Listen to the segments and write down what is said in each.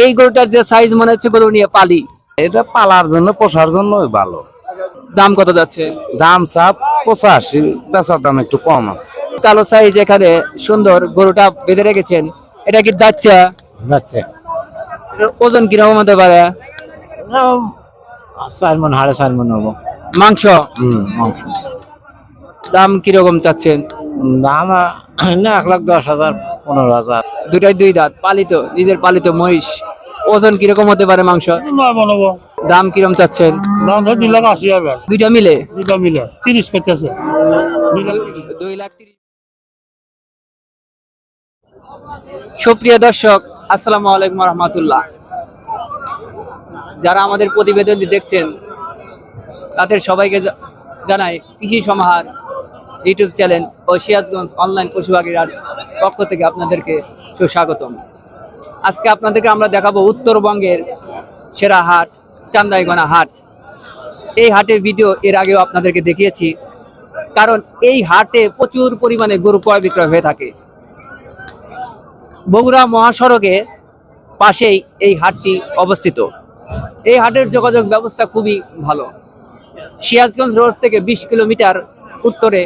এই গরুটার যে সাইজ মনে হচ্ছে গরু নিয়ে পালি, এটা পালার জন্য পোষার জন্য ভালো। দাম কত যাচ্ছে? দাম চাপ 85, বেচার দাম একটু কম আছে। কালো সাইজ এখানে সুন্দর গরুটা বেঁধে রেখেছেন, এটা কি দাচ্চা? যাচ্ছে এটার ওজন কিরকম হতে পারে? 4 মণ 4.5 মণ হবো। মাংস মাংস দাম কিরকম চাচ্ছেন? দাম 1,10,000 15,000। দুটাই দুই দাঁত, পালিত, নিজের পালিত মহিষ। ওজন কিরকম হতে পারে মাংস? 9 মণ হবো। দাম কিরকম চাচ্ছেন? দাম তো 2,80,000। দুইটা মিলে 30 করতেছে। 2,30,000। সুপ্রিয় দর্শক, আসসালামু আলাইকুম রহমতুল্লাহ। যারা আমাদের প্রতিবেদনটি দেখছেন তাদের সবাইকে জানাই কৃষি সমাহার ইউটিউব চ্যানেল ও সিরাজগঞ্জ অনলাইন পশুবাগিরার পক্ষ থেকে আপনাদেরকে সুস্বাগতম। আজকে আপনাদেরকে আমরা দেখাবো উত্তরবঙ্গের সেরা হাট, চান্দাইগোনা হাট। এই হাটের ভিডিও এর আগেও আপনাদেরকে দেখিয়েছি, কারণ এই হাটে প্রচুর পরিমাণে গরু ক্রয় বিক্রয় হয়ে থাকে। বগুড়া মহাসড়কে পাশেই এই হাটটি অবস্থিত। এই হাটের যোগাযোগ ব্যবস্থা খুবই ভালো। সিরাজগঞ্জ রোড থেকে 20 কিলোমিটার উত্তরে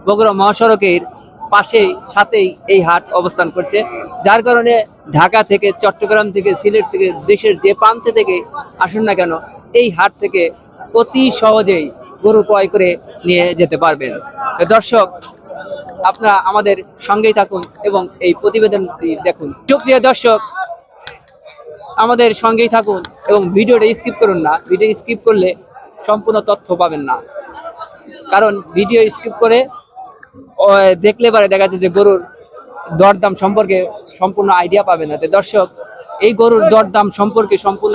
বগুড়া মহাসড়কের পাশেই সাথেই এই হাট অবস্থান করছে, যার কারণে ঢাকা থেকে, চট্টগ্রাম থেকে, সিলেট থেকে, দেশের যে প্রান্তে থেকে আসুন না কেন এই হাট থেকে অতি সহজেই গরু ক্রয় করে নিয়ে যেতে পারবেন। দর্শক, আপনারা আমাদের সঙ্গেই থাকুন এবং এই প্রতিবেদনটি দেখুন। সুপ্রিয় দর্শক, আমাদের সঙ্গেই থাকুন এবং ভিডিওটা স্কিপ করুন না। ভিডিও স্কিপ করলে সম্পূর্ণ তথ্য পাবেন না, কারণ ভিডিও স্কিপ করে দেখলে পরে দেখা যাচ্ছে যে গরুর দরদাম সম্পর্কে সম্পূর্ণ আইডিয়া পাবেন না। দর্শক, এই গরুর দরদাম সম্পর্কে সম্পূর্ণ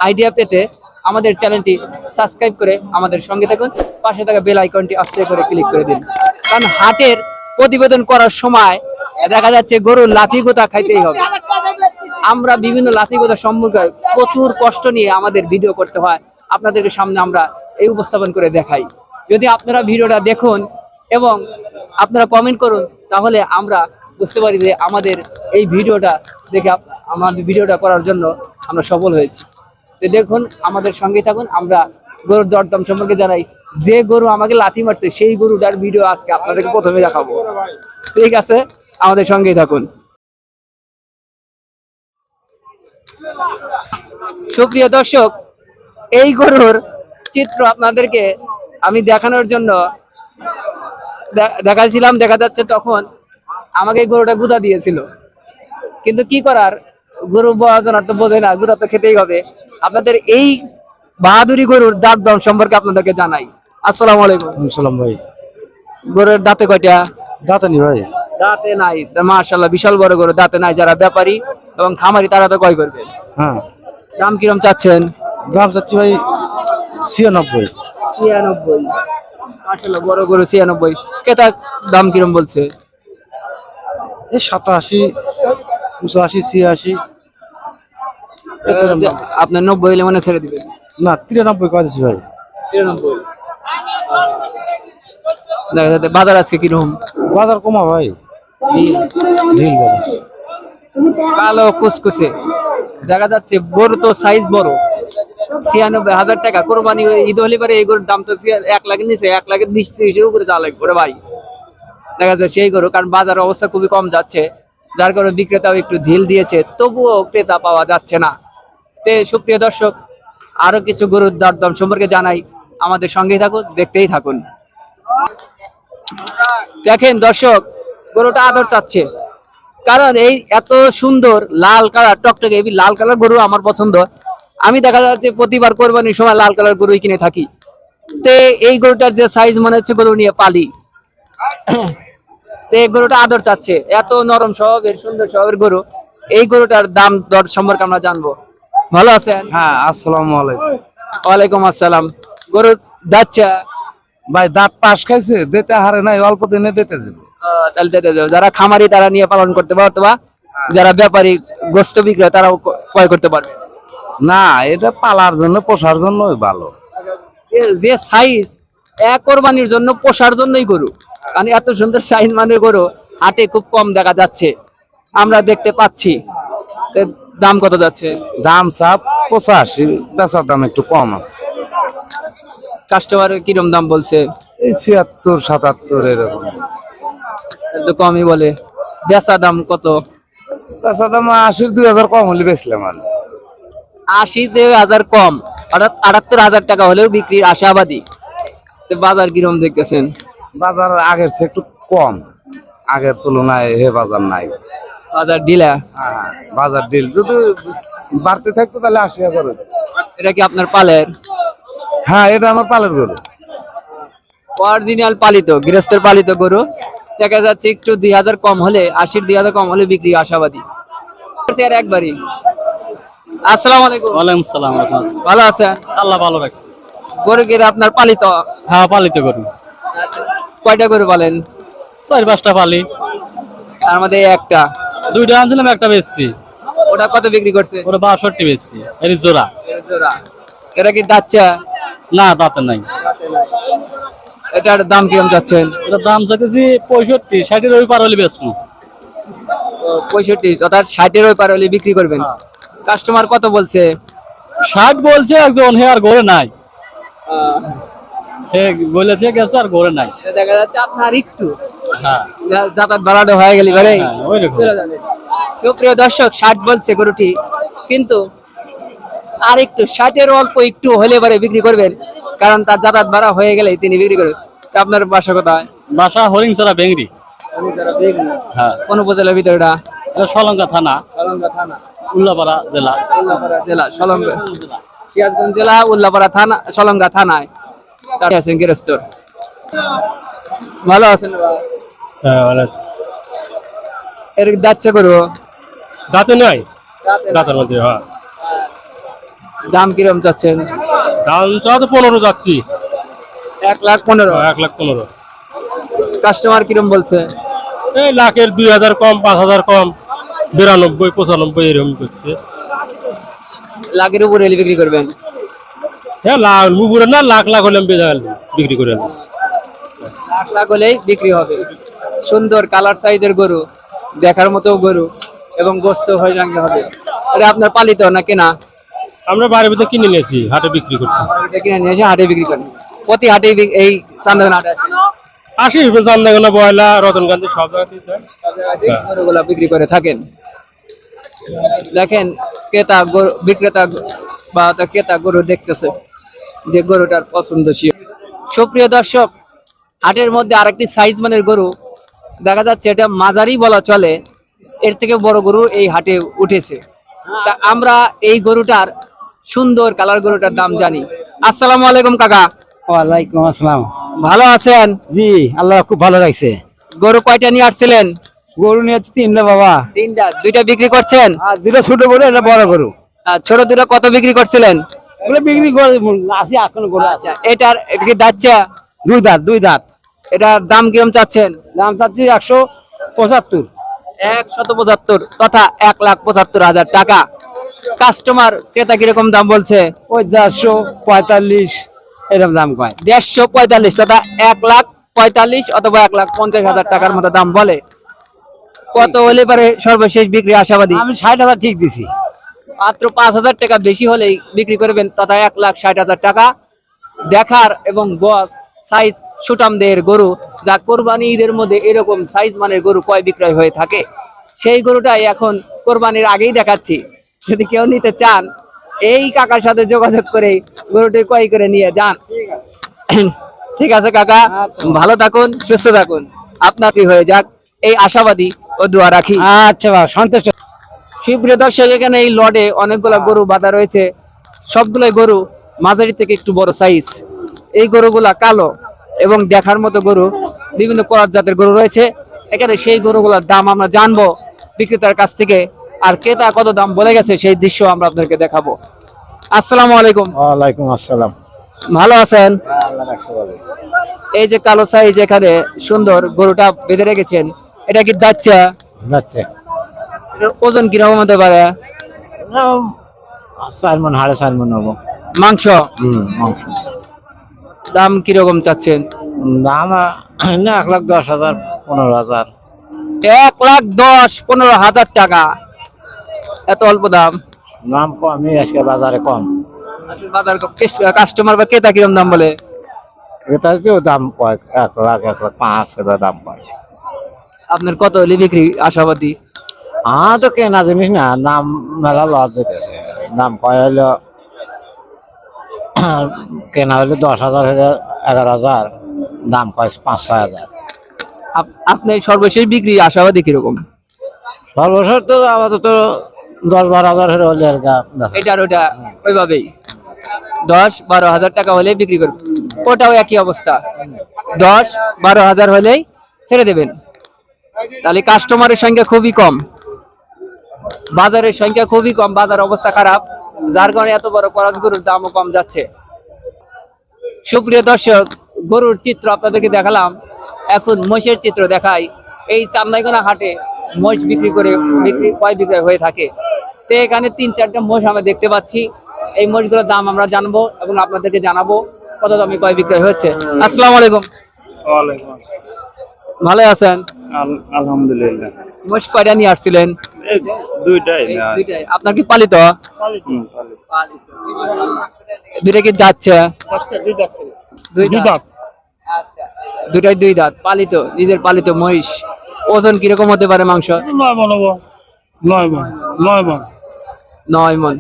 আইডিয়া পেতে আমাদের চ্যানেলটি সাবস্ক্রাইব করে আমাদের সঙ্গে থাকুন। পাশে থাকা বেল আইকনটি আস্তে করে ক্লিক করে দিন, কারণ হাটের প্রতিবেদন করার সময় দেখা যাচ্ছে গরুর লাথি গোতা খাইতেই হবে। আমরা বিভিন্ন লাথি গোতার সম্মুখীন প্রচুর কষ্ট নিয়ে আমাদের ভিডিও করতে হয়, আপনাদেরকে সামনে আমরা এই উপস্থাপন করে দেখাই। যদি আপনারা ভিডিওটা দেখুন এবং আপনারা কমেন্ট করুন, তাহলে আমরা বুঝতে পারি যে আমাদের এই ভিডিওটা দেখে আমাদের ভিডিওটা করার জন্য আমরা সফল হয়েছি। তো দেখুন, আমাদের সঙ্গে থাকুন। আমরা গরুর দরদাম সম্পর্কে জানাই। যে গরু আমাকে লাথি মারছে সেই গরুটার ভিডিও আজকে আপনাদেরকে প্রথমে দেখাবো। ঠিক আছে, আমাদের সঙ্গেই থাকুন। সুপ্রিয় দর্শক, এই গরুর চিত্র আপনাদেরকে আমি দেখানোর জন্য দেখা যাচ্ছে তখন আমাকে এই গরুটা গুঁতা দিয়েছিল, কিন্তু কি করার, গরু বোঝানোর তো বোঝে না, গুঁতা তো খেতেই হবে। আপনাদের এই বাহাদুরি গরুর দাঁত দাম সম্পর্কে আপনাদেরকে জানাই। আসসালামু আলাইকুম। সালাম ভাই। গরুর দাঁতে কয়টা? দাঁতে নি ভাই। দাঁতে নাই, মাশাআল্লাহ, বিশাল বড় গরু। দাঁতে নাই, যারা ব্যাপারী এবং খামারি তারা তো ক্রয় করবে। হ্যাঁ। দাম কিরম চাচ্ছেন? দাম চাচ্ছি ভাই 96। 96, মাশাআল্লাহ, বড় গরু 96। ক্রেতা দাম কিরম বলছে? এই 87, 85, 86। আপনার 90 হলে মনে ছেড়ে দিবেন? না, 93 করে দিচ্ছি ভাই। 93। দেখা যাচ্ছে বাজার আজকে কিরকম? বাজার কমা ভাই, ঢিল বাজার। কালো কুচকুচে দেখা যাচ্ছে, গরু তো সাইজ বড়। 96,000 টাকা কোরবানি ঈদ হলে পারে এই গরুর দাম তো 1 লাখের নিচে, 1,20,000-30,000 উপরে যাওয়া লাগবে রে ভাই। দেখা যাচ্ছে সেই গরু, কারণ বাজার অবস্থা খুবই কম যাচ্ছে, যার কারণে বিক্রেতাও একটু ঢিল দিয়েছে, তবুও ক্রেতা পাওয়া যাচ্ছে না। তে সুপ্রিয় দর্শক, আরো কিছু গরুর দরদাম সম্পর্কে জানাই, আমাদের সঙ্গেই থাকুন, দেখতেই থাকুন। দেখেন দর্শক, গরুটা আদর চাচ্ছে, কারণ এই এত সুন্দর লাল কালার টকটকে এই লাল কালার গরু আমার পছন্দ। আমি দেখা যাচ্ছে প্রতিবার কোরবানির সময় লাল কালার গরুই কিনে থাকি। তে এই গরুটার যে সাইজ মনে হচ্ছে গরু নিয়ে পালি। তে গরুটা আদর চাচ্ছে, এত নরম স্বভাবের সুন্দর স্বভাবের গরু। এই গরুটার দাম দর সম্পর্কে আমরা জানবো। ভালো আছেন? হ্যাঁ, আসসালামু আলাইকুম। ওয়ালাইকুম আসসালাম। গরু দাচ্চা ভাই দাঁত পাশ খাইছে, দিতে হারে নাই, অল্প দিনে দিতে যাবে। তাহলে দিতে যাও। যারা খামারি তারা নিয়ে পালন করতে পারবে, অথবা যারা ব্যাপারী গোস্ত বিক্রেতা তারাও ক্রয় করতে পারবে। না, এটা পালার জন্য পোষার জন্য ভালো। যে সাইজ কোরবানির জন্য পোষার জন্যই গরু, কারণ এত সুন্দর সাইজ মানে গরু হাটে খুব কম দেখা যাচ্ছে, আমরা দেখতে পাচ্ছি। তো দাম কত যাচ্ছে? দাম চাপ 85, বেচার দাম একটু কম আছে, কাস্টমার কিরম দাম বলছে? এই 76-77 এরকম বলছে। তো কমই বলে। বেচা দাম কত? বেচার দাম 80-2000 কম হলে বেচলাম আর 80,000 কম, অর্থাৎ 78,000 টাকা হলেও বিক্রির আশাবাদী। তো বাজার কিরম দেখতেছেন? বাজার আগের চেয়ে একটু কম, আগের তুলনায় হে বাজার নাই। বাজার ডিলা? হ্যাঁ, বাজার ডিল যদি বাড়তে থাকতো তাহলে 80,000 হতো। এটা কি আপনার পালের? হ্যাঁ, এটা আমার পালের গরু। অরিজিনাল পালিত, গৃহস্থের পালিত গরু। দেখা যাচ্ছে একটু 2,000 কম হলে, 2,000 কম হলে বিক্রি আশাবাদী। আর একবারই। আসসালামু আলাইকুম। ওয়ালাইকুম সালাম। ভালো আছেন? আল্লাহ ভালো রাখছে। গরু কি আপনার পালিত? হ্যাঁ, পালিত গরু। আচ্ছা, কয়টা গরু পালেন? 4-5টা পালি। তার মধ্যে একটা, 2টা আনছিলাম, একটা বেচছি। ওটা কত বিক্রি করছে? ওটা 62 বেচছি, এর জোড়া। জোড়া। এটা কি দাচ্চা? না, দাঁতে নাই। এটার দাম কিরম যাচ্ছেন? এটার দাম চাইতেছি 65, 60-এর ওই পার হলে বেচবো। 65, অর্থাৎ 60-এর ওই পার হলে বিক্রি করবেন। কাস্টমার কত বলছে? 60 বলছে একজন, হে আর ঘরে নাই। হে বলে থেকে গেছে, আর ঘরে নাই। দেখা যাচ্ছে আপনার একটু হ্যাঁ, যাতায়াত ভাড়াটা হয়ে গেলি ভাই। হ্যাঁ, ওইরকম। প্রিয় দর্শক, 60 বলছে গরুটি, কিন্তু আর একটু 60-এর অল্প একটু হলে পরে বিক্রি করবেন, কারণ তার যাতায়াত ভাড়া হয়ে গেলে তিনি বিক্রি করবেন। তা আপনার বাসা কোথায়? বাসা হরিংছড়া, বেংরি। হ্যাঁ, কোন উপজেলার ভিতরে এটা? এটা সলঙ্গা থানা, থানা, উল্লাপাড়া জেলা। উল্লাপাড়া জেলা, সলঙ্গা, সিরাজগঞ্জ জেলা, উল্লাপাড়া থানা, সলঙ্গা থানায় তার আছেন গৃহস্থ। ভালো আছেন? হ্যাঁ, ভালো আছে। এর যাচ্ছে গরু? দাঁতে নাই, দাঁতের মধ্যে। হ্যাঁ, দাম কিরম চাচ্ছেন? দাম তো 15 যাচ্ছি। 1,15,000। 1,15,000। কাস্টমার কিরম বলছে? এই লাখের 2,000 কম, 5,000 কম, 92, 95 এরকম করছে। লাখের উপরে এলে বিক্রি করবেন? হ্যাঁ, লাখ উপরে না, লাখ লাখ হলে আমি বিক্রি করে আনবো। লাখ লাখ হলেই বিক্রি হবে। সুন্দর কালার সাইজের গরু, দেখার মতো গরু, এবং গোস্ত হয়ে জানতে হবে। এটা আপনার পালিত না কেনা? আমরা বাড়ির ভিতরে কিনে নিয়েছি, হাটে বিক্রি করছি। এটা কিনে নিয়ে এসে হাটে বিক্রি করেন? প্রতি হাটে এই চান্দান হাটে 80 চান্দাগোনা, বয়লা, রতনগঞ্জে সব জায়গাতেই যায়। গরুগুলা বিক্রি করে থাকেন। দেখেন ক্রেতা বিক্রেতা বা ক্রেতা গরু দেখতেছে যে গরুটার পছন্দসই। সুপ্রিয় দর্শক, হাটের মধ্যে আরেকটি সাইজ মানের গরু দেখা যাচ্ছে, এটা মাঝারি বলা চলে, এর থেকে বড় গরু এই হাটে উঠেছে। তা আমরা এই গরুটার, সুন্দর কালার গরুটার দাম জানি। আসসালামু আলাইকুম কাকা। ওয়ালাইকুম আসসালাম। ভালো আছেন? জি, আল্লাহ খুব ভালো রাখছে। গরু কয়টা নিয়ে আসছিলেন? গরু নিয়ে 3টা বাবা। 3টা। 2টা বিক্রি করছেন? আর 2টা ছোট গরু, এটা বড় গরু। আর ছোট 2টা কত বিক্রি করছিলেন? ওগুলো বিক্রি করে আসি, এখন গরু আছে। আচ্ছা, এটা কি দাচ্চা? 2 দাঁত, 2 দাঁত। এটার দাম কিরম চাচ্ছেন? দাম চাচ্ছি 175। 175, তথা 1,75,000 টাকা। কাস্টমার ক্রেতা কিরকম দাম বলছে? ওই 145 এরকম দাম কয়। 145, তথা 1,45,000 অথবা 1,50,000 টাকার মতো দাম বলে। কত হলে পারে সর্বশেষ বিক্রি আশাবাদী? আমি 60,000 ঠিক দিছি। মাত্র 5,000 টাকা বেশি হলেই বিক্রি করবেন, তথা 1,60,000 টাকা। দেখার এবং গস সাইজ সুটাম দেহের গরু, যা কোরবানি ঈদের মধ্যে এরকম সাইজ মানের গরু ক্রয় বিক্রয় হয়ে থাকে, সেই গরুটাই এখন কোরবানির আগেই দেখাচ্ছি। যদি কেউ নিতে চান, এই কাকার সাথে যোগাযোগ করে গরুটি ক্রয় করে নিয়ে যান। ঠিক আছে কাকা, ভালো থাকুন, সুস্থ থাকুন, আপনার কি হয়ে যাক এই আশাবাদী ও দোয়া রাখি। আচ্ছা বাবা, সন্তুষ্ট। সুপ্রিয় দর্শক, এখানে এই লটে অনেকগুলা গরু বাঁধা রয়েছে। সবগুলাই গরু মাঝারি থেকে একটু বড় সাইজ। এই গরুগুলা কালো এবং দেখার মতো গরু, বিভিন্ন ক্রস জাতের গরু রয়েছে এখানে। সেই গরুগুলোর দাম আমরা জানবো বিক্রেতার কাছ থেকে, আর ক্রেতা কত দাম বলে গেছে সেই দৃশ্য আমরা আপনাদেরকে দেখাবো। আসসালামু আলাইকুম। ওয়ালাইকুম আসসালাম। ভালো আছেন? আল্লাহ রাখছে ভালো। এই যে কালো সাইজ এখানে সুন্দর গরুটা বেঁধে রেখেছেন, এটা কি দাচ্চা? যাচ্ছে এটার ওজন কিরকম হতে পারে? 4 মণ, 4.5 মণ হবো। মাংস? মাংস। দাম কিরকম চাচ্ছেন? দাম না 1,10,000, 15,000। 1,10,000, 15,000 টাকা। এত অল্প দাম? নাম কমই আজকে বাজারে কম। আচ্ছা, বাজার কাস্টমার বা ক্রেতা কিরম দাম বলে? ক্রেতাকেও দাম পায় 1 লাখ 1,05,000 এবার দাম পায়। আপনার কত হলে বিক্রি আশাবাদী? তো কেনা জিনিস না, দাম মেলা লস যেতেছে। দাম কয় হলো কেনা হলে 10,000 হলে 11,000, দাম কয় 5-6,000। আপনি সর্বশেষ বিক্রি আশাবাদী কিরকম? সর্বশেষ তো আপাতত 10-12,000 হলে আর এটা আর ওটা ওইভাবেই 10-12 হাজার টাকা হলে বিক্রি করবেন, ওটাও একই অবস্থা, 10-12 হাজার হলেই ছেড়ে দেবেন। তাহলে কাস্টমারের সংখ্যা খুবই কম, বাজারের সংখ্যা খুবই কম, বাজার অবস্থা খারাপ, যার কারণে এত বড় করাস গরুর দামও কম যাচ্ছে। সুপ্রিয় দর্শক, গরুর চিত্র আপনাদেরকে দেখালাম, এখন মহিষের চিত্র দেখাই। এই চান্দাইগোনা হাটে মহিষ ক্রয় বিক্রয় হয়ে থাকে। তো এখানে 3-4টা মহিষ আমরা দেখতে পাচ্ছি। এই মহিষগুলোর দাম আমরা জানবো এবং আপনাদেরকে জানাবো কত দামে ক্রয় বিক্রয় হচ্ছে। আসসালামু আলাইকুম। ওয়ালাইকুম ভালো আছেন? আলহামদুলিল্লাহ। মহিষ কয়টা নিয়ে আসছিলেন? এই দুইটাই এই না। দুইটাই। আপনার কি পালিত? হুম, দুইটা কি যাচ্ছে? দুই দুই দাঁত। দাঁত। আচ্ছা, দুটাই 2 দাঁত, পালিত, নিজের পালিত মহিষ। ওজন কিরকম হতে পারে মাংস? 9 মণ হবো। 9 মণ। 9 মণ। 9 মণ।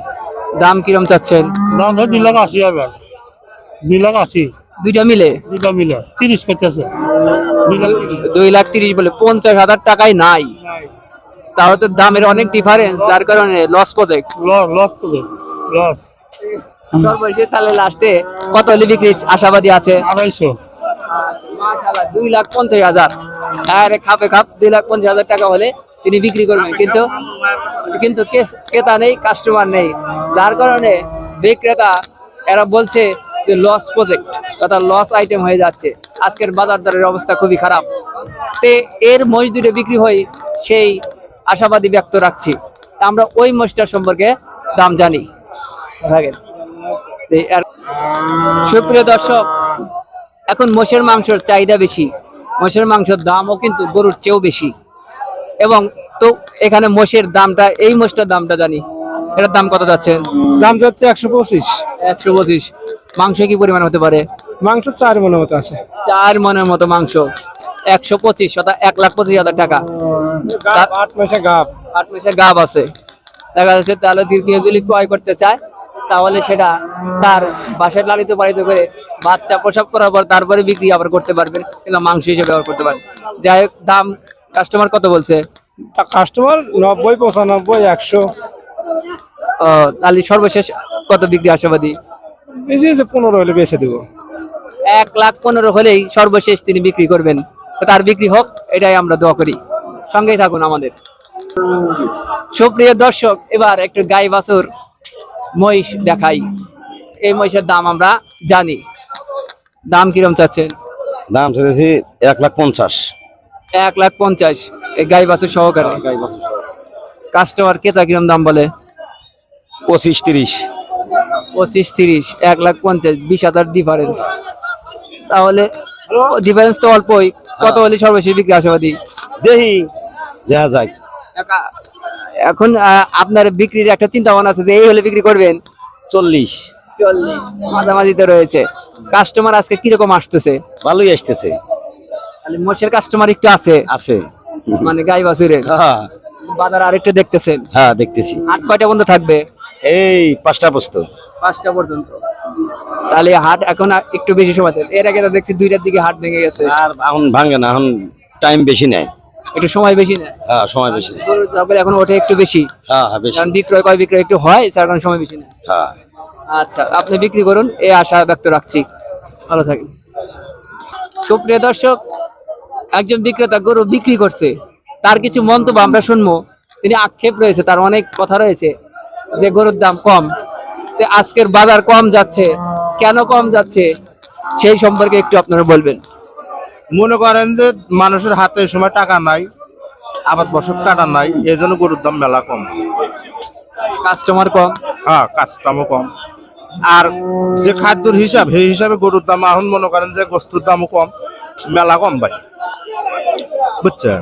দাম কিরকম চাচ্ছেন? দাম তো 2,80,000। 2,80,000 দুইটা মিলে দুটা মিলে 30 করতেছে। 2,30,000 2,30,000 বলে 50,000 টাকায় নাই, তাহলে তো দামের অনেক ডিফারেন্স, যার কারণে লস প্রজেক্ট। লস করে লস। সর্বশেষ তাহলে লাস্টে কত হলে বিক্রি আশাবাদী আছে? 2,200। মাশাআল্লাহ, 2,50,000। আরে খাপে খাপ 2,50,000 টাকা হলে তিনি বিক্রি করবেন, কিন্তু কিন্তু ক্রেতা নেই, কাস্টমার নেই, যার কারণে বিক্রেতা এরা বলছে যে লস প্রজেক্ট, অর্থাৎ লস আইটেম হয়ে যাচ্ছে। আজকের বাজার দরের অবস্থা খুবই খারাপ। তে এর মহিষ দুটো বিক্রি হয় সেই আশাবাদী ব্যক্ত রাখছি। তা আমরা ওই মহিষটার সম্পর্কে দাম জানি। থাকেন। সুপ্রিয় দর্শক, এখন মোষের মাংসের চাহিদা বেশি, মোষের মাংসের দামও কিন্তু গরুর চেয়েও বেশি। এবং তো এখানে মোষের দামটা, এই মোষটার দামটা জানি, এটার দাম কত যাচ্ছে? দাম যাচ্ছে 125। 125। মাংস কি পরিমাণ হতে পারে? মাংস 4 মনের মতো আছে। 4 মনের মতো মাংস। 125 অর্থাৎ 1,25,000 টাকা। 8 মাসে গাব। 8 মাসের গাব আছে। দেখা যাচ্ছে তাহলে কেউ যদি ক্রয় করতে চায় তাহলে সেটা তার বাসায় লালিত পালিত করে বাচ্চা প্রসব করার পর তারপরে বিক্রি আবার করতে পারবেন, কিংবা মাংস হিসেবে ব্যবহার করতে পারবেন। যাই হোক, দাম কাস্টমার কত বলছে? কাস্টমার 90, 95, 100। তাহলে সর্বশেষ কত বিক্রি আশাবাদী? এই যে 15 হলে বেচে দেবো। 1,15,000 হলেই সর্বশেষ তিনি বিক্রি করবেন। তো তার বিক্রি হোক, এটাই আমরা দোয়া করি। সঙ্গেই থাকুন আমাদের। সুপ্রিয় দর্শক, এবার একটু গাই বাছুর মহিষ দেখাই। এই মহিষের দাম আমরা জানি। দাম কিরম চাচ্ছেন? দাম চাইছি 1,50,000। 1,50,000 এই গাই বাছুর সহকারে। কাস্টমার ক্রেতা কিরম দাম বলে? 25-30। 25-30, 1,50,000, 20,000 ডিফারেন্স। তাহলে ডিফারেন্স তো অল্পই। কত হলে সর্বশেষ বিক্রি আশাবাদী? দেখি দেখা যায়। এখন আপনার বিক্রির একটা চিন্তা ভাবনা আছে যে এই হলে বিক্রি করবেন? 40। 40 মাঝামাঝিতে রয়েছে। কাস্টমার আজকে কিরকম আসতেছে? ভালোই আসতেছে। তাহলে মোষের কাস্টমার একটু আছে, আছে। মানে গাই বাছুরের। হ্যাঁ বাজার আরেকটু দেখতেছেন। হ্যাঁ দেখতেছি। হাট কয়টা বন্ধ থাকবে? এই 5টা বস্তু। 5টা পর্যন্ত। তাহলে হাট এখন একটু বেশি সময় থাকে। এর আগে তো দেখছি 2টার দিকে হাট ভেঙে গেছে। আর এখন ভাঙে না, এখন টাইম বেশি নেয়। একটু সময় বেশি নেয়। হ্যাঁ সময় বেশি। তারপরে এখন ওঠে একটু বেশি, হ্যাঁ হ্যাঁ বেশি। কারণ ক্রয় বিক্রয় একটু হয়, যার কারণে সময় বেশি নেয়। হ্যাঁ। আচ্ছা, আপনি বিক্রি করুন, এই আশা ব্যক্ত রাখছি। ভালো থাকেন। সুপ্রিয় দর্শক, একজন বিক্রেতা গরু বিক্রি করছে, তার কিছু মন্তব্য আমরা শুনবো। তিনি আক্ষেপ রয়েছে, তার অনেক কথা রয়েছে যে গরুর দাম কম, আজকের বাজার কম যাচ্ছে, কেন কম যাচ্ছে সেই সম্পর্কে একটু আপনারা বলবেন। মনে করেন যে মানুষের হাতে এই সময় টাকা নাই, আবাদ বসত কাটা নাই, এই জন্য গরুর দাম মেলা কম। কাস্টমার কম। হ্যাঁ, কাজটামও কম। আর যে খাদ্যর হিসাব, সেই হিসাবে গরুর দাম এখন মনে করেন যে গোস্তুর দামও কম, মেলা কম ভাই, বুঝছেন?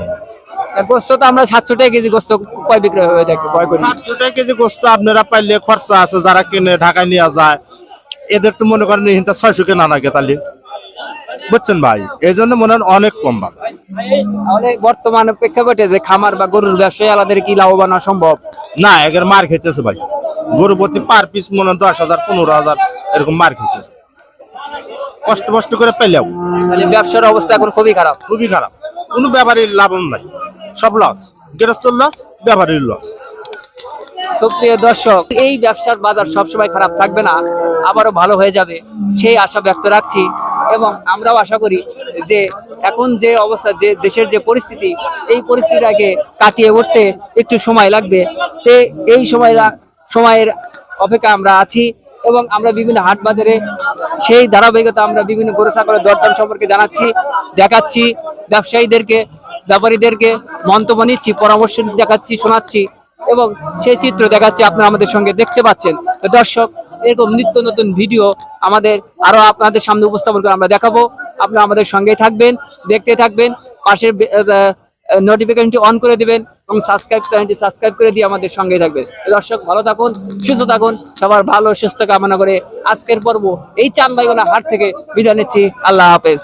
গোস্ত তো আমরা 700 টাকা কেজি গোস্ত কয় বিক্রয় হয়ে থাকে কয় করি। 700 টাকা কেজি গোস্ত আপনারা পাইলে খরচা আছে, যারা কিনে ঢাকায় নিয়ে যায় এদের তো মনে করেন এখানটা 600 কেনা লাগে তাহলে, বুঝছেন ভাই, এই জন্য মনে হয় অনেক কম বাজার। তাহলে বর্তমান প্রেক্ষাপটে যে খামার বা গরুর ব্যবসায়ী আলাদের কি লাভবান হওয়া সম্ভব? না, এদের মার খেতেছে ভাই, গরু প্রতি পার পিস মনে হয় 10,000 15,000 এরকম মার খেতেছে, কষ্ট করে পেলেও। তাহলে ব্যবসার অবস্থা এখন খুবই খারাপ। খুবই খারাপ, কোনো ব্যাপারীর লাভ নাই, সব লস, গৃহস্থর লস, ব্যাপারীর লস। সুপ্রিয় দর্শক, এই ব্যবসার বাজার সবসময় খারাপ থাকবে না, আবারও ভালো হয়ে যাবে সেই আশা ব্যক্ত রাখছি। এবং আমরাও আশা করি যে এখন যে অবস্থা, যে দেশের যে পরিস্থিতি, এই পরিস্থিতিটাকে কাটিয়ে উঠতে একটু সময় লাগবে। তে এই সময়ের অপেক্ষা আমরা আছি এবং আমরা বিভিন্ন হাট বাজারে সেই ধারাবাহিকতা আমরা বিভিন্ন গরু ছাগলের দরদাম সম্পর্কে জানাচ্ছি, দেখাচ্ছি, ব্যবসায়ীদেরকে ব্যাপারীদেরকে মন্তব্য নিচ্ছি, পরামর্শ দেখাচ্ছি, শোনাচ্ছি এবং সেই চিত্র দেখাচ্ছি, আপনারা আমাদের সঙ্গে দেখতে পাচ্ছেন। তো দর্শক, এরকম নিত্য নতুন ভিডিও আমাদের আরো আপনাদের সামনে উপস্থাপন করে আমরা দেখাবো। আপনারা আমাদের সঙ্গেই থাকবেন, দেখতে থাকবেন, পাশের নোটিফিকেশনটি অন করে দিবেন এবং চ্যানেলটি সাবস্ক্রাইব করে দিয়ে আমাদের সঙ্গেই থাকবেন। তো দর্শক, ভালো থাকুন, সুস্থ থাকুন, সবার ভালো সুস্থ কামনা করে আজকের পর্ব এই চাঁদমাইগোলা হাট থেকে বিদায় নিচ্ছি। আল্লাহ হাফেজ।